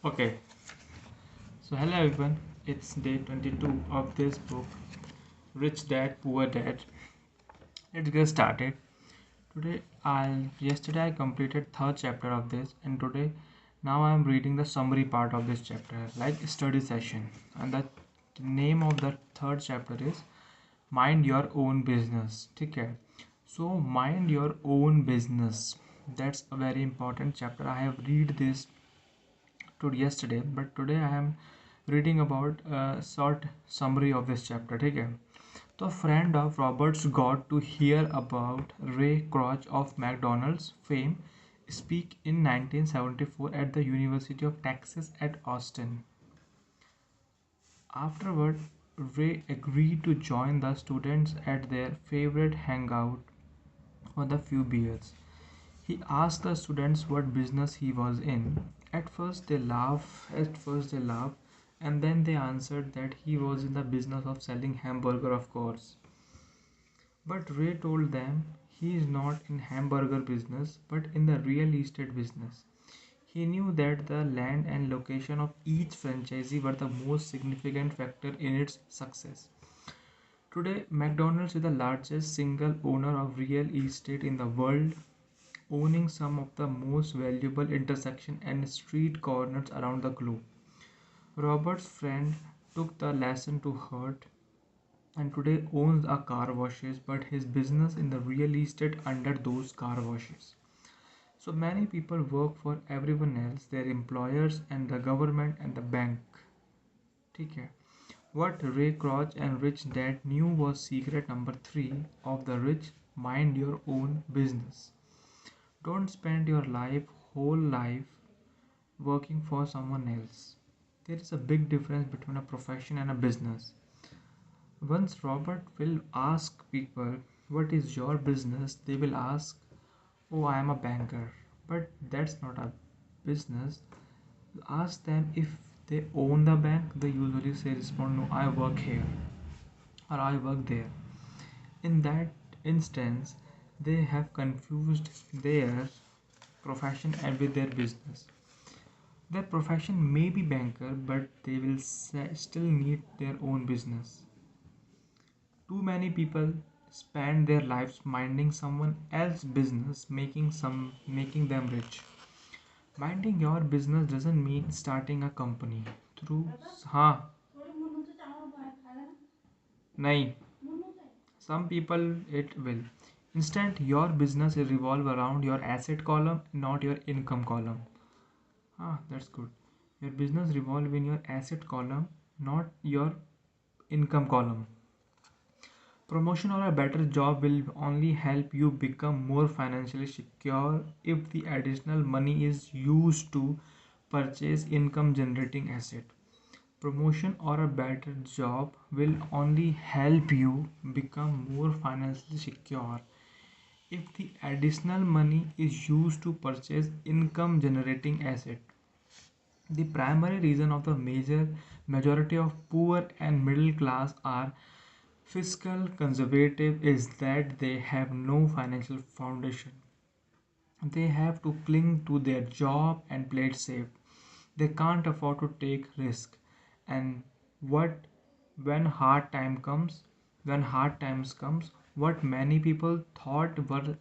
Okay, so hello everyone. It's day 22 of this book, Rich Dad Poor Dad. Let's get started. Yesterday I completed third chapter of this, and today now I am reading the summary part of this chapter, like study session. And the name of the third chapter is Mind Your Own Business. Okay. So mind your own business. That's a very important chapter. I have read this to yesterday, but today I am reading about a short summary of this chapter. Okay. So a friend of Roberts got to hear about Ray Kroc of McDonald's fame speak in 1974 at the University of Texas at Austin. Afterward, Ray agreed to join the students at their favorite hangout for the few beers. He asked the students what business he was in. At first they laughed, and then they answered that he was in the business of selling hamburger, of course. But Ray told them he is not in hamburger business but in the real estate business. He knew that the land and location of each franchisee were the most significant factor in its success. Today, McDonald's is the largest single owner of real estate in the world, owning some of the most valuable intersections and street corners around the globe. Robert's friend took the lesson to heart and today owns a car washes, but his business in the real estate under those car washes. So many people work for everyone else, their employers and the government and the bank. ठीक है. What Ray Kroc and Rich Dad knew was secret number 3 of the rich: mind your own business. Don't spend your whole life, working for someone else. There is a big difference between a profession and a business. Once Robert will ask people, "What is your business?" they will ask, "Oh, I am a banker." But that's not a business. Ask them if they own the bank, they usually respond, "No, I work here," or "I work there." In that instance, they have confused their profession and with their business. Their profession may be banker, but they will still need their own business. Too many people spend their lives minding someone else's business, making them rich. Minding your business doesn't mean starting a company through हाँ नहीं. Some people it will. Instead, your business will revolve around your asset column, not your income column. That's good. Your business revolve in your asset column, not your income column. Promotion or a better job will only help you become more financially secure if the additional money is used to purchase income generating asset. Promotion or a better job will only help you become more financially secure if the additional money is used to purchase income generating asset. The primary reason of the majority of poor and middle class are fiscal conservative is that they have no financial foundation. They have to cling to their job and play it safe. They can't afford to take risk. And what when hard time comes, when hard times comes, what many people thought were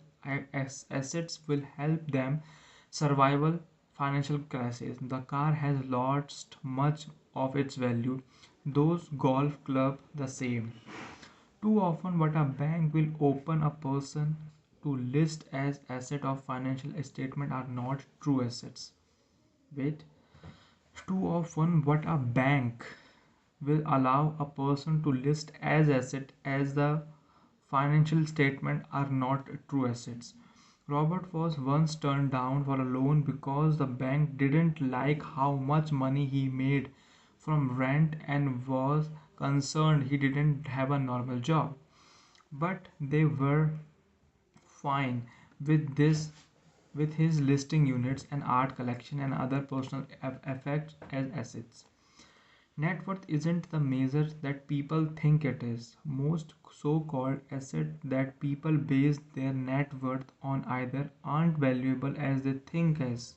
assets will help them survival financial crisis. The car has lost much of its value. Those golf club the same. Too often what a bank will open a person to list as asset of financial statement are not true assets. Wait. Too often what a bank will allow a person to list as asset as the financial statement are not true assets. Robert was once turned down for a loan because the bank didn't like how much money he made from rent and was concerned he didn't have a normal job. But they were fine with this with his listing units and art collection and other personal effects as assets. Net worth isn't the measure that people think it is. Most so called assets that people base their net worth on either aren't valuable as they think as.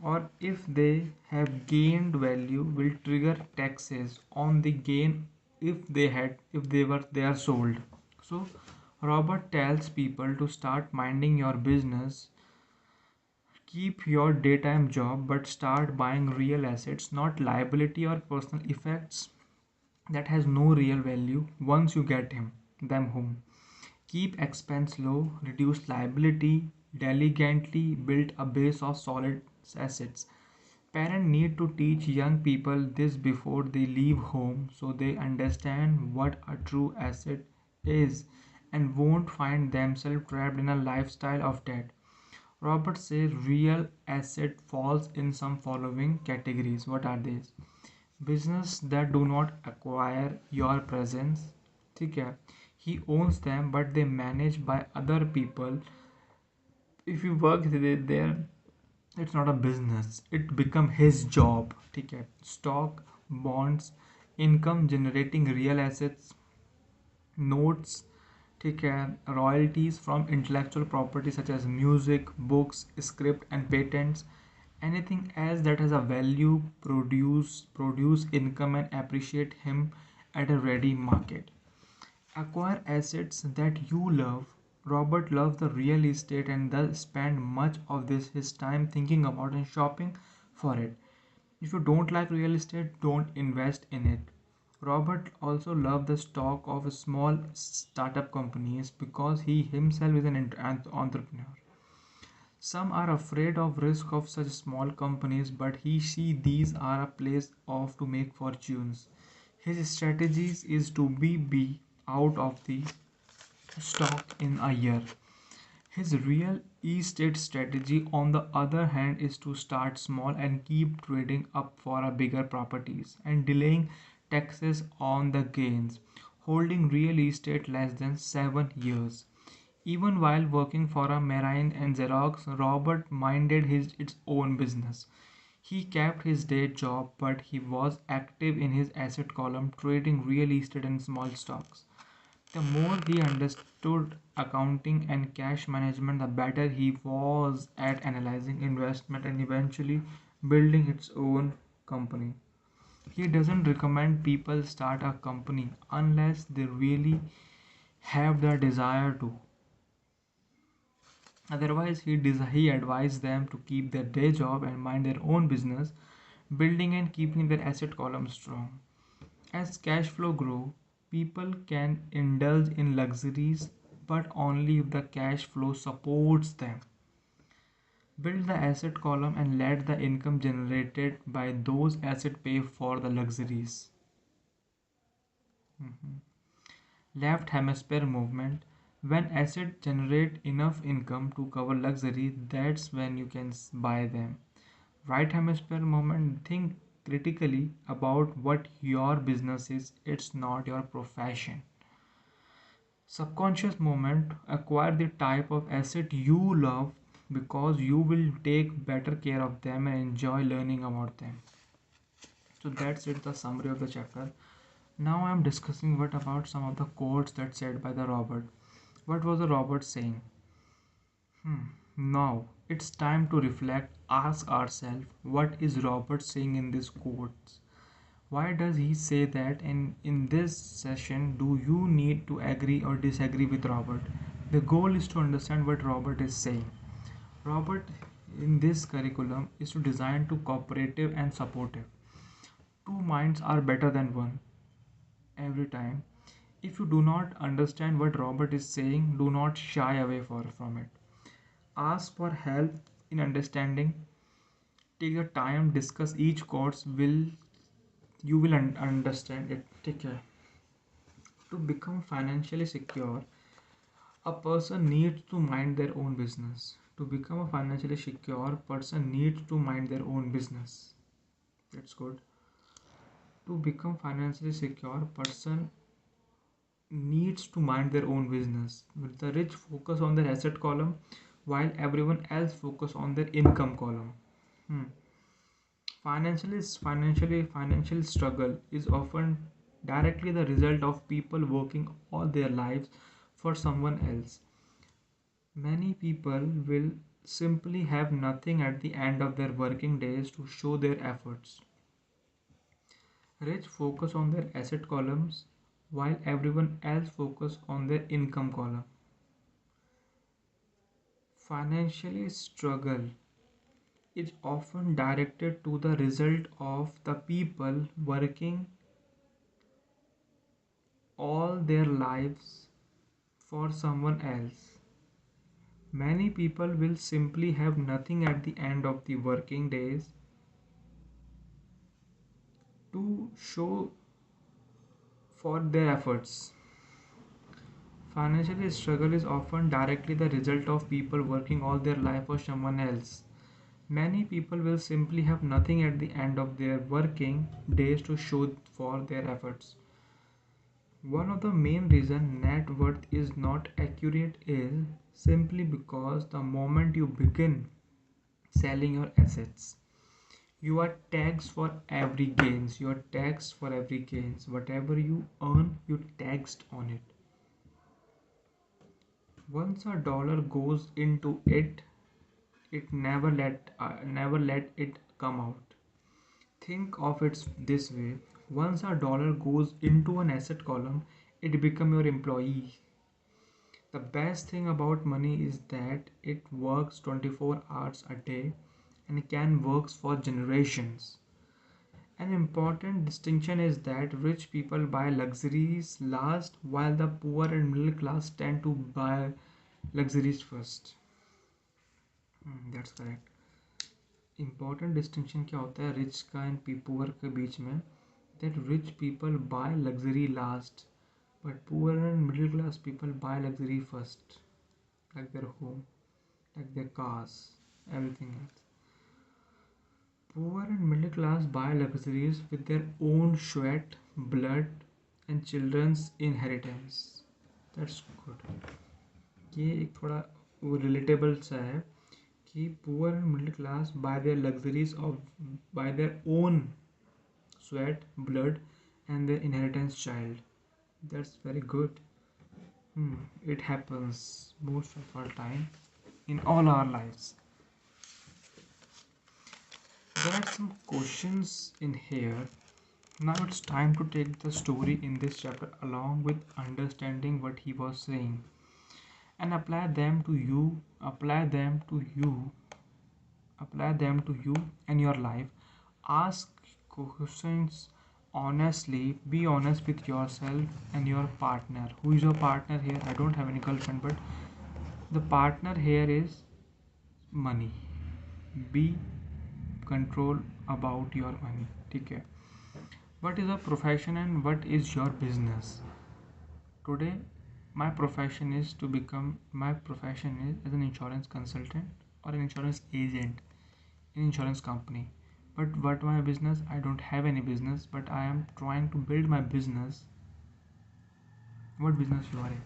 or if they have gained value will trigger taxes on the gain if they are sold. So Robert tells people to start minding your business, keep your daytime job, but start buying real assets, not liability or personal effects that has no real value once you get them home. Keep expense low, reduce liability, diligently build a base of solid assets. Parents need to teach young people this before they leave home so they understand what a true asset is and won't find themselves trapped in a lifestyle of debt. Robert says real asset falls in some following categories. What are these? Business that do not acquire your presence. ठीक है. He owns them but they managed by other people. If you work there, it's not a business, it become his job. ठीक है. Stock, bonds, income generating real assets, notes, ठीक है, royalties from intellectual property such as music, books, script and patents, anything else that has a value, produce income and appreciate him at a ready market. Acquire assets that you love. Robert loves the real estate and thus spend much of his time thinking about and shopping for it. If you don't like real estate, don't invest in it. Robert also loved the stock of small startup companies because he himself is an entrepreneur. Some are afraid of risk of such small companies, but he see these are a place of to make fortunes. His strategies is to be out of the stock in a year. His real estate strategy, on the other hand, is to start small and keep trading up for a bigger properties and delaying taxes on the gains, holding real estate less than 7 years. Even while working for a Marine and Xerox, Robert minded its own business. He kept his day job, but he was active in his asset column, trading real estate and small stocks. The more he understood accounting and cash management, the better he was at analyzing investment and eventually building its own company. He doesn't recommend people start a company unless they really have the desire to. Otherwise, he advised them to keep their day job and mind their own business, building and keeping their asset column strong. As cash flow grow, people can indulge in luxuries but only if the cash flow supports them. Build the asset column and let the income generated by those assets pay for the luxuries. Mhm. Left hemisphere movement. When assets generate enough income to cover luxury, that's when you can buy them. Right hemisphere movement. Think critically about what your business is, it's not your profession. Subconscious movement. Acquire the type of asset you love because you will take better care of them and enjoy learning about them. So that's it, the summary of the chapter. Now I'm discussing what about some of the quotes that said by the Robert. What was the Robert saying? Now it's time to reflect, ask ourselves, what is Robert saying in these quotes? Why does he say that? And in this session, do you need to agree or disagree with Robert? The goal is to understand what Robert is saying. Robert in this curriculum is to design to cooperative and supportive. Two minds are better than one every time. If you do not understand what Robert is saying, do not shy away from it. Ask for help in understanding. Take your time, discuss each course. Will you will understand it. Take care. To become financially secure, a person needs to mind their own business. To become a financially secure person needs to mind their own business. That's good. To become financially secure person needs to mind their own business. With the rich focus on their asset column while everyone else focus on their income column. Hmm. Financial struggle is often directly the result of people working all their lives for someone else. Many people will simply have nothing at the end of their working days to show their efforts. Rich focus on their asset columns while everyone else focus on their income column. Financially struggle is often directed to the result of the people working all their lives for someone else. Many people will simply have nothing at the end of the working days to show for their efforts. Financial struggle is often directly the result of people working all their life for someone else. Many people will simply have nothing at the end of their working days to show for their efforts. One of the main reasons net worth is not accurate is simply because the moment you begin selling your assets, you are taxed for every gains. You are taxed for every gains. Whatever you earn, you taxed on it. Once a dollar goes into it, it never let it come out. Think of it this way: once a dollar goes into an asset column, it becomes your employee. The best thing about money is that it works 24 hours a day and can work for generations. An important distinction is that rich people buy luxuries last while the poor and middle class tend to buy luxuries first. That's correct. Important distinction क्या होता है rich का and poor के बीच में? That rich people buy luxury last, but poor and middle class people buy luxury first, like their home, like their cars, everything else. Poor and middle class buy luxuries with their own sweat, blood, and children's inheritance. That's good. ये एक थोड़ा वो relatable सा है कि poor and middle class buy their luxuries of by their own sweat, blood, and their inheritance child. That's very good. It happens most of our time in all our lives. There are some questions in here. Now it's time to take the story in this chapter along with understanding what he was saying and apply them to you and your life. Ask questions honestly, be honest with yourself and your partner. Who is your partner here? I don't have any girlfriend, but the partner here is money. Be control about your money. Okay. What is a profession and what is your business? Today, my profession is as an insurance consultant or an insurance agent in insurance company. But what my business? I don't have any business, but I am trying to build my business. What business you are in?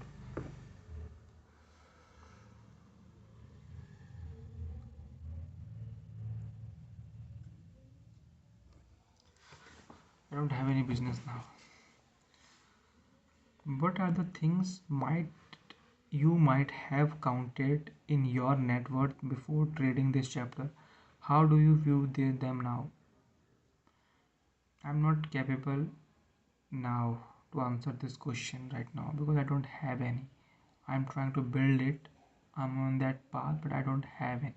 I don't have any business now. What are the things might you might have counted in your net worth before trading this chapter? How do you view them now? I'm not capable now to answer this question right now because I don't have any. I'm trying to build it. I'm on that path, but I don't have any.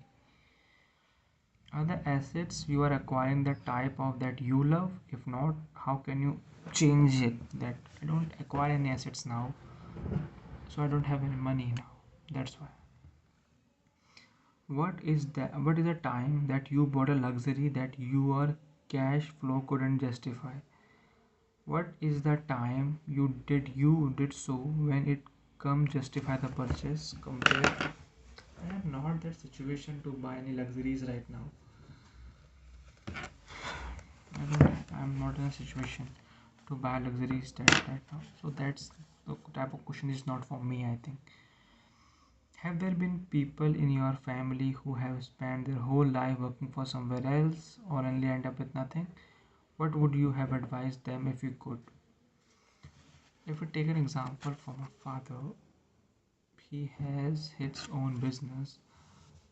Are the assets you are acquiring the type of that you love? If not, how can you change it? That I don't acquire any assets now, so I don't have any money now. That's why. What is the time that you bought a luxury that your cash flow couldn't justify? What is the time you did so when it come justify the purchase compare? I am not that situation to buy any luxuries right now. I'm not in a situation to buy luxuries that right now. So that's the type of question is not for me, I think. Have there been people in your family who have spent their whole life working for somewhere else or only end up with nothing? What would you have advised them if you could? If we take an example from a father, he has his own business,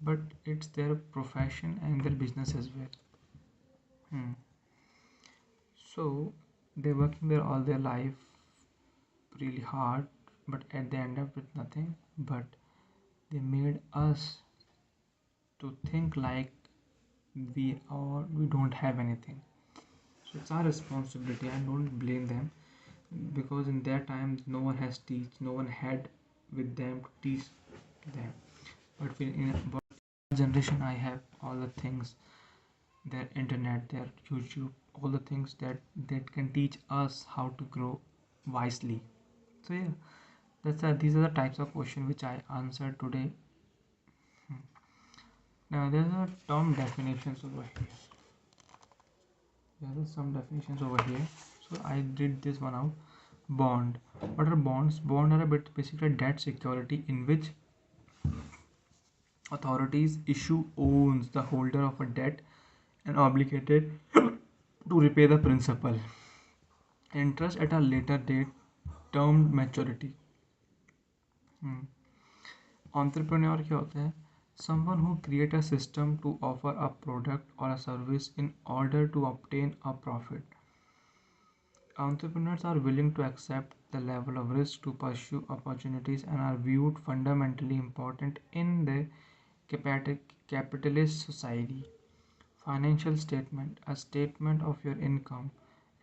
but it's their profession and their business as well. Hmm. So they're working there all their life really hard, but at they end up with nothing. But they made us to think like we don't have anything. So it's our responsibility. I don't blame them because in their time no one had with them to teach them. But generation, I have all the things, their internet, their YouTube, all the things that can teach us how to grow wisely. So yeah, these are the types of question which I answered today. Now there are term definitions over here. There are some definitions over here. So I did this one out. Bond. What are bonds? Bond are a bit basically debt security in which authorities issue owns the holder of a debt and obligated to repay the principal. Interest at a later date, termed maturity. Entrepreneur क्या होता है? Someone who create a system to offer a product or a service in order to obtain a profit. Entrepreneurs are willing to accept the level of risk to pursue opportunities and are viewed fundamentally important in the capitalist society. Financial statement, a statement of your income,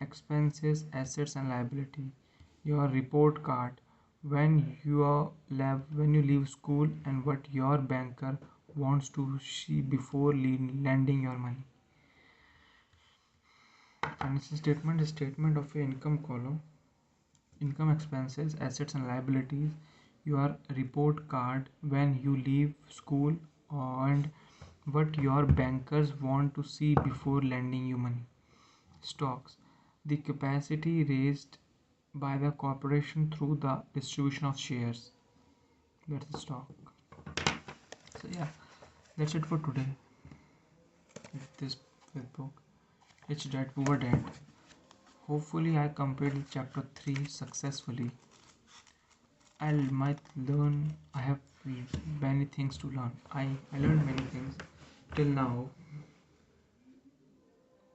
expenses, assets and liability. Your report card when you leave school and what your banker wants to see before lending your money. Financial statement is statement of your income column, income, expenses, assets and liabilities. Your report card when you leave school and what your bankers want to see before lending you money. Stocks, the capacity raised by the corporation through the distribution of shares. That's the stock. So yeah, that's it for today with this book. Rich Dad Poor Dad. Hopefully I completed chapter 3 successfully. I might learn. I have many things to learn. I learned many things till now.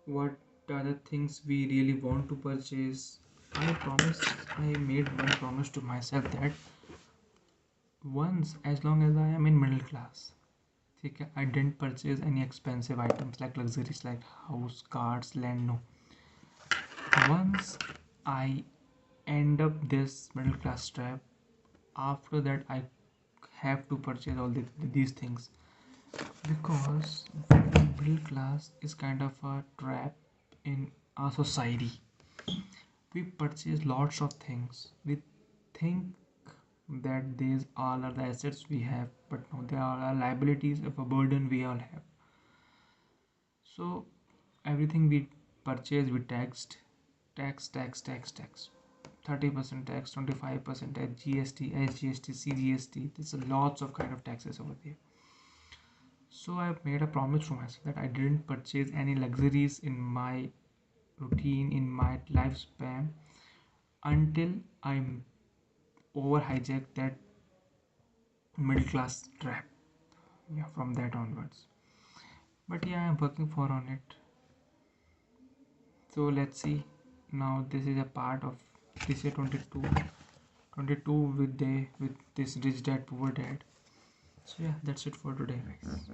What are the things we really want to purchase? I made one promise to myself that once, as long as I am in middle class, okay, I didn't purchase any expensive items like luxuries like house, cars, land. No. Once I end up this middle class trap, after that I have to purchase these things because middle class is kind of a trap in our society. We purchase lots of things. We think that these all are the assets we have, but no, they are our liabilities of a burden we all have. So everything we purchase we tax 30% tax, 25% tax, GST, SGST, CGST. There's lots of kind of taxes over there. So I've made a promise to myself that I didn't purchase any luxuries in my routine, in my lifespan, until I'm over hijack that middle class trap. Yeah, from that onwards. But yeah, I'm working for on it. So let's see. Now this is a part of this year 22 with this rich dad poor dad. So yeah, that's it for today, guys.